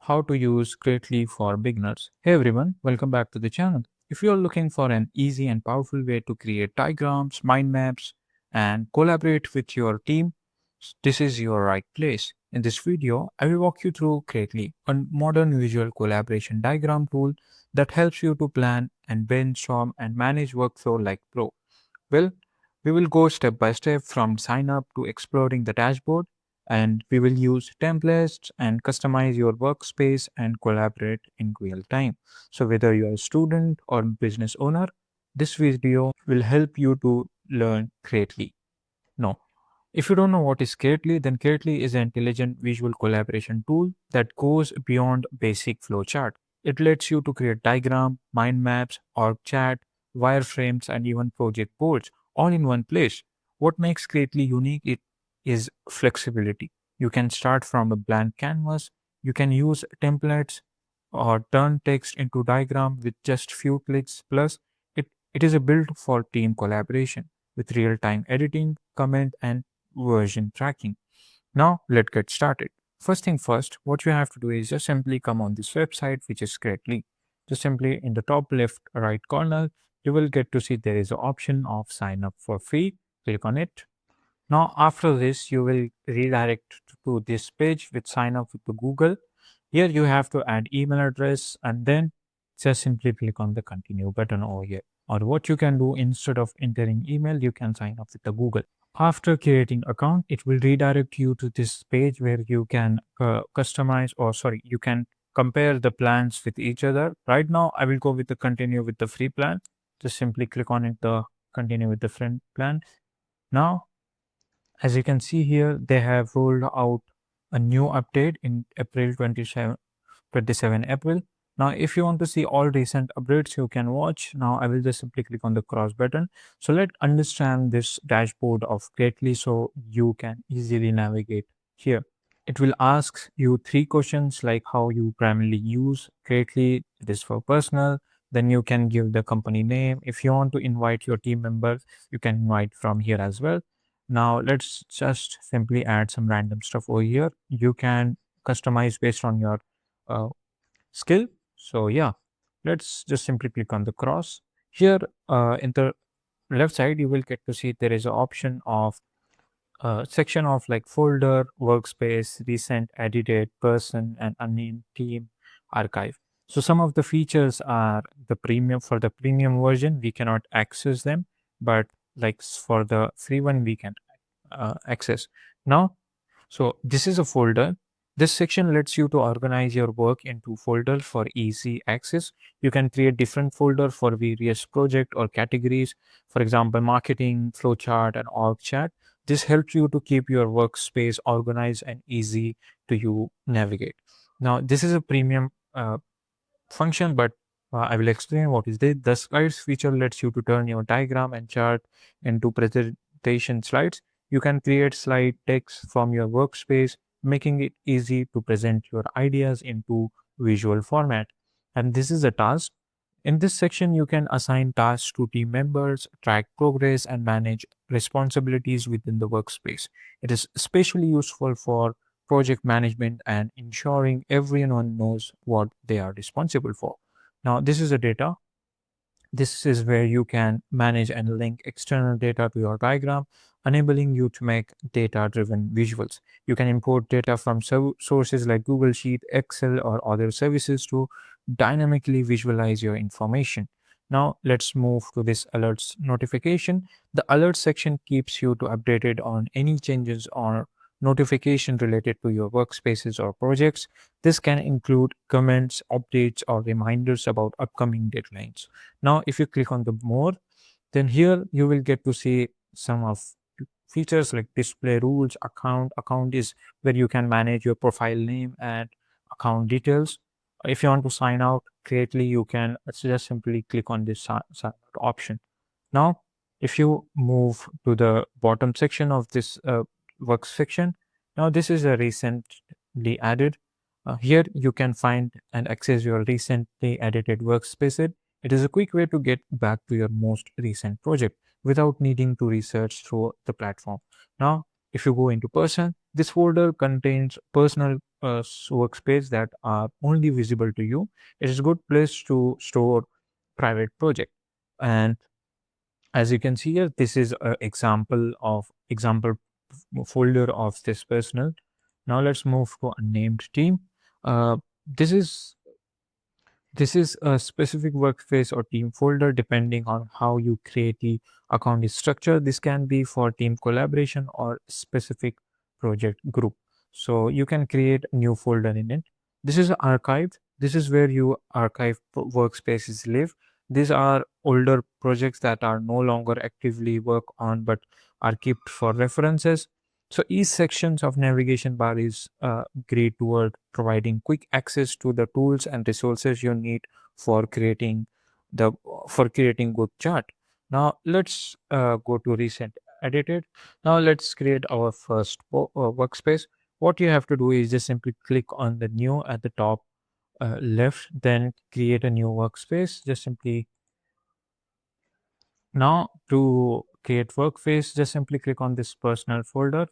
how to use Greatly for beginners. Hey everyone, welcome back to the channel. If you're looking for an easy and powerful way to create diagrams, mind maps, and collaborate with your team, this is your right place. In this video, I will walk you through Greatly, a modern visual collaboration diagram tool that helps you to plan and brainstorm and manage workflow like pro. Well, we will go step by step from sign up to exploring the dashboard, and we will use templates and customize your workspace and collaborate in real time. So, whether you are a student or business owner, this video will help you to learn greatly. No, if you don't know what is Cartly, then Cartly is an intelligent visual collaboration tool that goes beyond basic flowchart. It lets you to create diagram, mind maps, org chat, wireframes, and even project boards all in one place. What makes Cartly unique is flexibility. You can start from a blank canvas. You can use templates or turn text into diagram with just few clicks. Plus, it is a built for team collaboration with real-time editing, comment, and version tracking. Now, let's get started. First thing first, what you have to do is just simply come on this website, which is Greatly. Just simply in the top left right corner, you will get to see there is an option of sign up for free. Click on it. Now, after this, you will redirect to this page with sign up with the Google. Here, you have to add email address and then just simply click on the continue button over here. Or what you can do instead of entering email, you can sign up with the Google. After creating account, it will redirect you to this page where you can customize or sorry, you can compare the plans with each other. Right now, I will go with the continue with the free plan. Just simply click on it, the continue with the free plan. Now, as you can see here, they have rolled out a new update in April 27 April. Now, if you want to see all recent updates, you can watch. Now, I will just simply click on the cross button. So let's understand this dashboard of Greatly so you can easily navigate here. It will ask you three questions like how you primarily use Greatly. It is for personal. Then you can give the company name. If you want to invite your team members, you can invite from here as well. Now, let's just simply add some random stuff over here. You can customize based on your uh, skill. So yeah, let's just simply click on the cross. Here in the left side, you will get to see there is an option of section of like folder, workspace, recent, edited, person, and unnamed team, archive. So some of the features are the premium. For the premium version, we cannot access them, but like for the free one, we can access. Now, so this is a folder. This section lets you to organize your work into folders for easy access. You can create different folder for various project or categories. For example, marketing, flowchart, and org chat. This helps you to keep your workspace organized and easy to you navigate. Now, this is a premium function, but I will explain what is this. The slides feature lets you to turn your diagram and chart into presentation slides. You can create slide text from your workspace, making it easy to present your ideas into visual format. And this is a task. In this section, you can assign tasks to team members, track progress, and manage responsibilities within the workspace. It is especially useful for project management and ensuring everyone knows what they are responsible for. Now, this is the data. This is where you can manage and link external data to your diagram, enabling you to make data driven visuals. You can import data from sources like Google Sheet, Excel, or other services to dynamically visualize your information. Now, let's move to this alerts notification. The alert section keeps you to updated on any changes or notification related to your workspaces or projects. This can include comments, updates, or reminders about upcoming deadlines. Now, if you click on the more, then here you will get to see some of features like display rules, account is where you can manage your profile name and account details. If you want to sign out creately, you can just simply click on this sign out option. Now, if you move to the bottom section of this work section, now this is a recently added. Here you can find and access your recently edited workspace. It is a quick way to get back to your most recent project without needing to research through the platform. Now, if you go into person, This folder contains personal workspace that are only visible to you. It is a good place to store private project. And as you can see here, this is an example folder of this personal. Now let's move to unnamed team. uh, this is this is a specific workspace or team folder depending on how you create the account is structured. This can be for team collaboration or specific project group. So you can create a new folder in it. This is archived. This is where you archive workspaces live. These are older projects that are no longer actively work on but are kept for references. So each sections of navigation bar is great toward providing quick access to the tools and resources you need for creating the for creating good chart. Now let's go to recent edited. Now let's create our first workspace. What you have to do is just simply click on the new at the top left, then create a new workspace. Just simply now to create workspace, just simply click on this personal folder.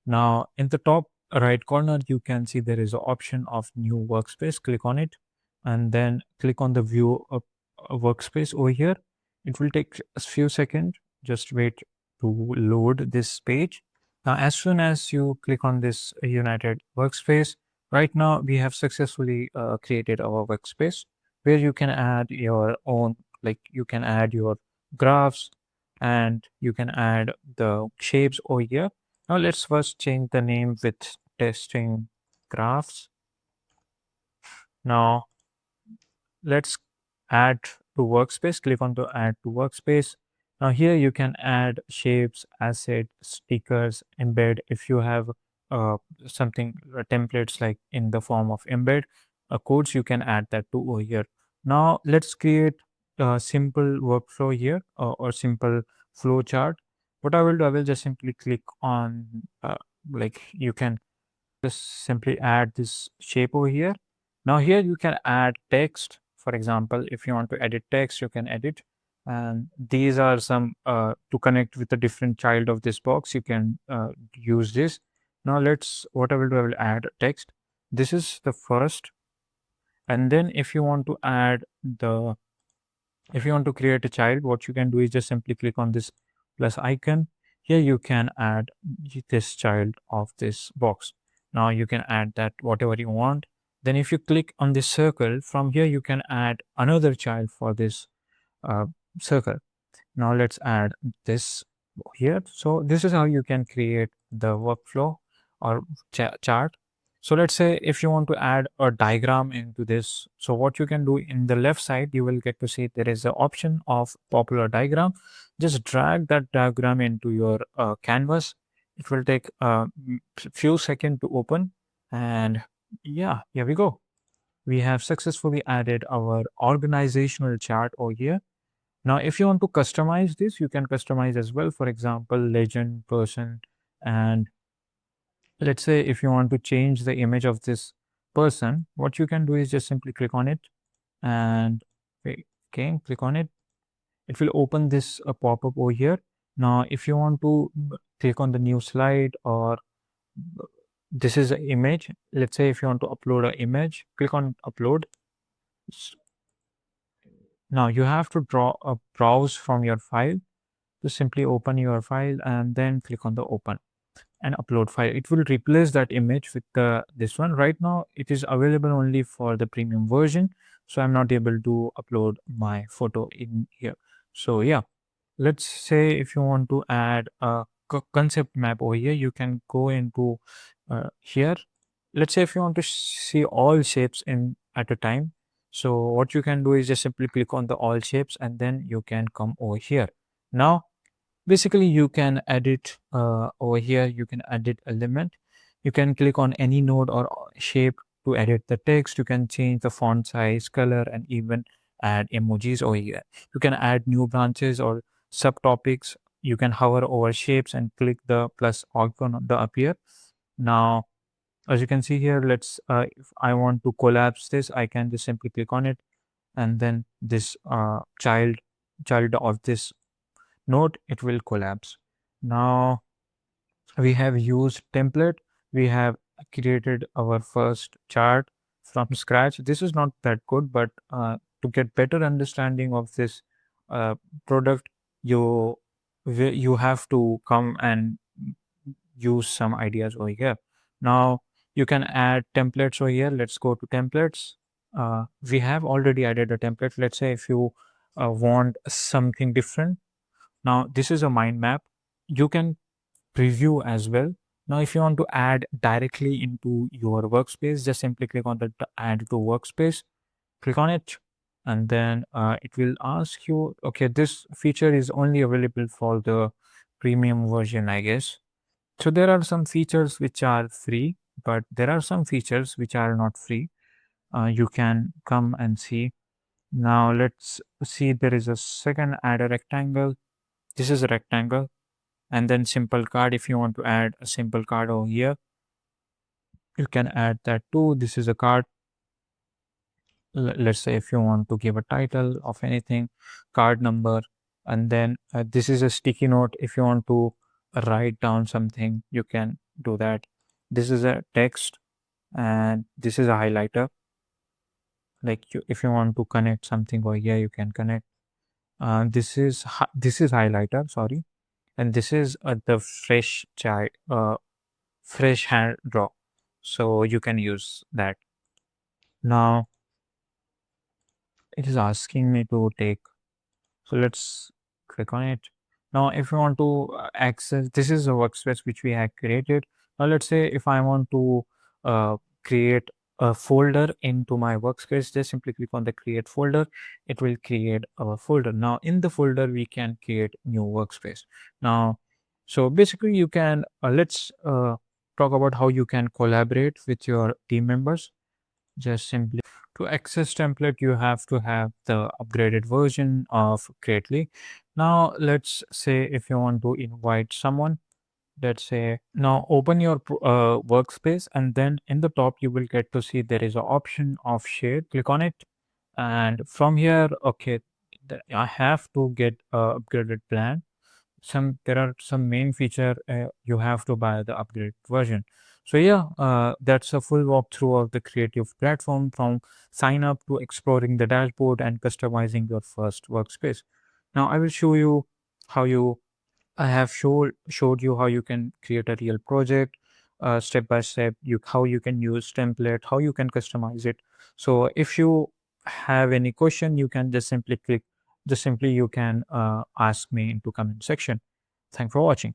Now, in the top right corner, you can see there is an option of new workspace. Click on it and then click on the view of a workspace over here. It will take a few seconds. Just wait to load this page. Now, as soon as you click on this United Workspace, right now we have successfully created our workspace where you can add your own, like you can add your graphs and you can add the shapes over here. Now let's first change the name with testing graphs. Now let's add to workspace. Click on the add to workspace. Now here you can add shapes, asset, stickers, embed. If you have something templates like in the form of embed codes, you can add that to over here. Now let's create a simple workflow here or simple flow chart. What I will do, I will just simply click on like you can just simply add this shape over here. Now here you can add text. For example, if you want to edit text, you can edit. And these are some to connect with a different child of this box. You can use this. Now what I will do, I will add text. This is the first. And then if you want to create a child, what you can do is just simply click on this plus icon. Here you can add this child of this box. Now you can add that whatever you want. Then if you click on this circle, from here you can add another child for this uh, circle. Now let's add this here. So this is how you can create the workflow or chart. So let's say if you want to add a diagram into this, so what you can do in the left side, you will get to see there is an option of popular diagram. Just drag that diagram into your canvas. It will take a few seconds to open. And yeah, here we go. We have successfully added our organizational chart over here. Now, if you want to customize this, you can customize as well. For example, legend, person, and let's say if you want to change the image of this person, what you can do is just simply click on it and okay, click on it. It will open this pop-up over here. Now, if you want to click on the new slide or this is an image. Let's say if you want to upload an image, click on upload. Now you have to draw a browse from your file. Just simply open your file and then click on the open and upload file. It will replace that image with this one. Right now it is available only for the premium version, so I'm not able to upload my photo in here. So yeah, let's say if you want to add a concept map over here, you can go into here. Let's say if you want to see all shapes in at a time, so what you can do is just simply click on the all shapes and then you can come over here. Now basically you can edit over here, you can edit element. You can click on any node or shape to edit the text. You can change the font size, color, and even add emojis over here. You can add new branches or subtopics. You can hover over shapes and click the plus icon on the appear. Now as you can see here, let's if I want to collapse this, I can just simply click on it and then this child of this node, it will collapse. Now we have used template. we have created our first chart from scratch. This is not that good, but to get better understanding of this uh, product, you you have to come and use some ideas over here. Now you can add templates over here. Let's go to templates. We have already added a template. Let's say if you want something different. Now this is a mind map. You can preview as well. Now if you want to add directly into your workspace, just simply click on the add to workspace, click on it, and then it will ask you, okay, this feature is only available for the premium version, I guess. So there are some features which are free, but there are some features which are not free. You can come and see. Now let's see, there is a second, add a rectangle. This is a rectangle. And then simple card. If you want to add a simple card over here, you can add that too. This is a card. Let's say if you want to give a title of anything, card number, and then this is a sticky note. If you want to write down something, you can do that. This is a text, and this is a highlighter. Like if you want to connect something over here, you can connect. This is highlighter, sorry, and this is the fresh hand draw, so you can use that. Now it is asking me to take, so let's click on it. Now if you want to access, this is a workspace which we have created. Now let's say if I want to uh, create a folder into my workspace, just simply click on the create folder. It will create a folder. Now in the folder we can create new workspace. Now so basically you can let's talk about how you can collaborate with your team members. Just simply, to access template, you have to have the upgraded version of Creately. Now let's say if you want to invite someone, let's say now open your workspace, and then in the top you will get to see there is an option of share. Click on it, and from here, okay, I have to get a upgraded plan. There are some main feature, you have to buy the upgrade version. So yeah, that's a full walkthrough of the creative platform, from sign up to exploring the dashboard and customizing your first workspace. Now I will show you how you I have showed you how you can create a real project, step by step. How you can use template, how you can customize it. So if you have any question, you can just simply click. Just simply you can ask me into comment section. Thanks for watching.